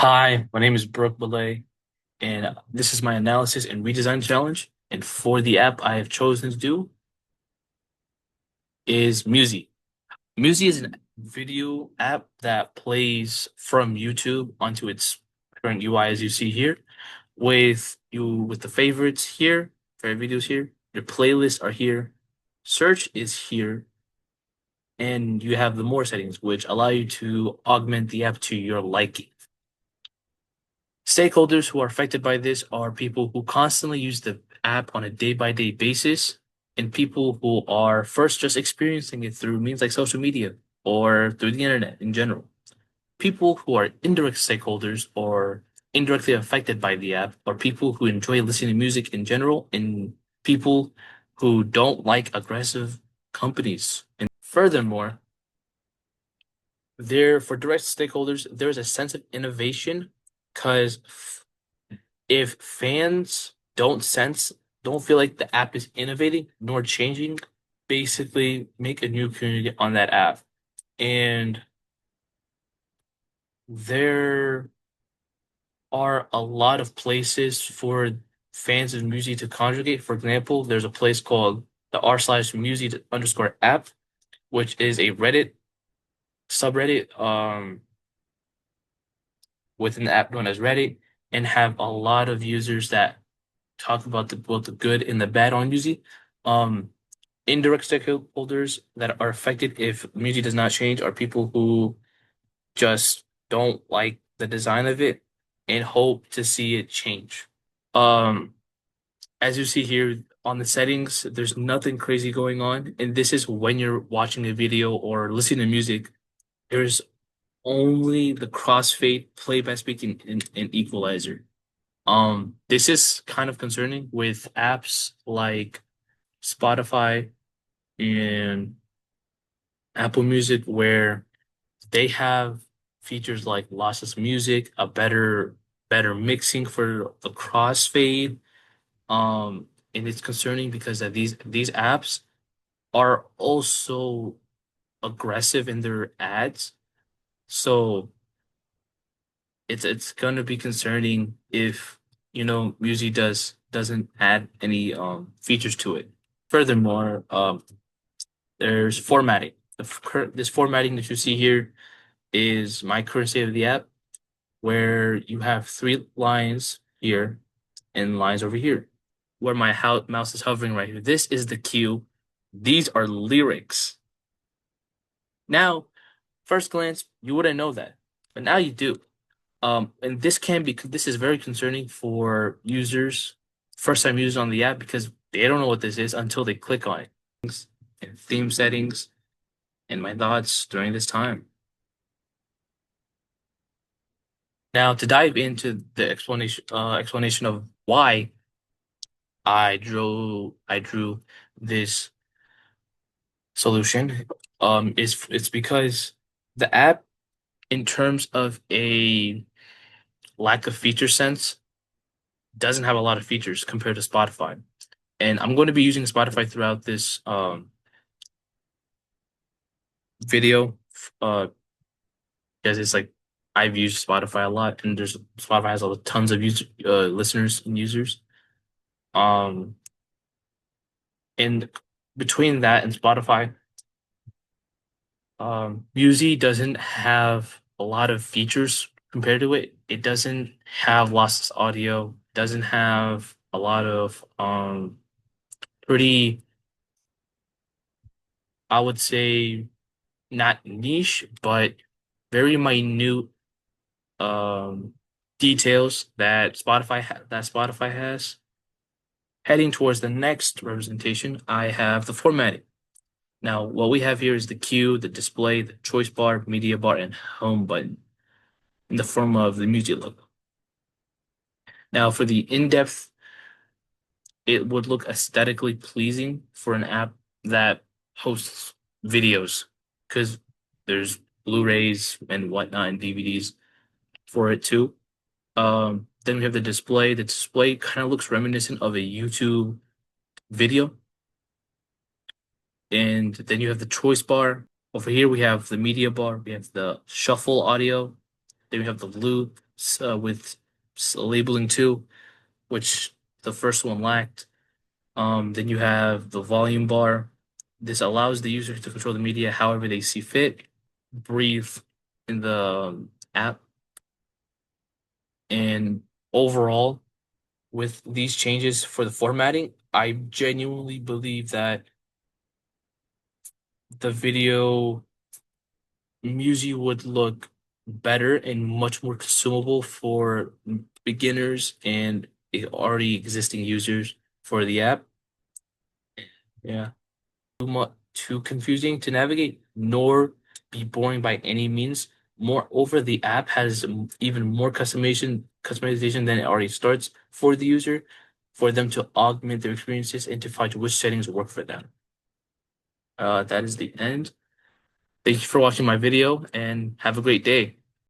Hi, my name is Bruk, and this is my analysis and redesign challenge. And for the app I have chosen to do is Musi. Musi is a video app that plays from YouTube onto its current UI as you see here, with the favorites here, favorite videos here, your playlists are here, search is here, and you have the more settings, which allow you to augment the app to your liking. Stakeholders who are affected by this are people who constantly use the app on a day-by-day basis, and people who are first just experiencing it through means like social media or through the internet in general. People who are indirect stakeholders or indirectly affected by the app are people who enjoy listening to music in general and people who don't like aggressive companies. And furthermore, for direct stakeholders, there's a sense of innovation because if fans don't feel like the app is innovating nor changing, basically make a new community on that app. And there are a lot of places for fans of music to congregate. For example, there's a place called the r/music underscore app, which is a Reddit subreddit within the app known as Reddit, and have a lot of users that talk about both the good and the bad on music. Um, Indirect stakeholders that are affected if music does not change are people who just don't like the design of it and hope to see it change. Um, as you see here on the settings, there's nothing crazy going on, and this is when you're watching a video or listening to music. There's only the crossfade, playback speed, and equalizer. This is kind of concerning with apps like Spotify and Apple Music, where they have features like lossless music, a better mixing for the crossfade. And it's concerning because that these apps are also aggressive in their ads. So it's gonna be concerning if music doesn't add any features to it. Furthermore, there's formatting. This formatting that you see here is my current state of the app, where you have three lines here and lines over here, where my mouse is hovering right here. This is the cue. These are lyrics. Now, first glance, you wouldn't know that, but now you do. And this is very concerning for users, first time users on the app, because they don't know what this is until they click on it. And theme settings and my thoughts during this time. Now, to dive into the explanation of why I drew this solution, is it's because the app, in terms of a lack of feature sense, doesn't have a lot of features compared to Spotify. And I'm going to be using Spotify throughout this video, because it's like I've used Spotify a lot, and there's Spotify has tons of listeners and users. Um, and between that and Spotify, Musi doesn't have a lot of features compared to it. It doesn't have lossless audio, doesn't have a lot of pretty, I would say, not niche, but very minute um details that Spotify has. Heading towards the next representation, I have the formatting. Now, what we have here is the cue, the display, the choice bar, media bar, and home button in the form of the music logo. Now, for the in-depth, it would look aesthetically pleasing for an app that hosts videos, because there's Blu-rays and whatnot and DVDs for it too. Then we have the display. The display kind of looks reminiscent of a YouTube video. And then you have the choice bar. Over here, we have the media bar. We have the shuffle audio. Then we have the loop with labeling too, which the first one lacked. Then you have the volume bar. This allows the user to control the media however they see fit, breathe in the app, and overall, with these changes for the formatting, I genuinely believe that the video Musi would look better and much more consumable for beginners and already existing users for the app. Yeah. Too confusing to navigate, nor be boring by any means. Moreover, the app has even more customization than it already starts for the user, for them to augment their experiences and to find which settings work for them. That is the end. Thank you for watching my video and have a great day.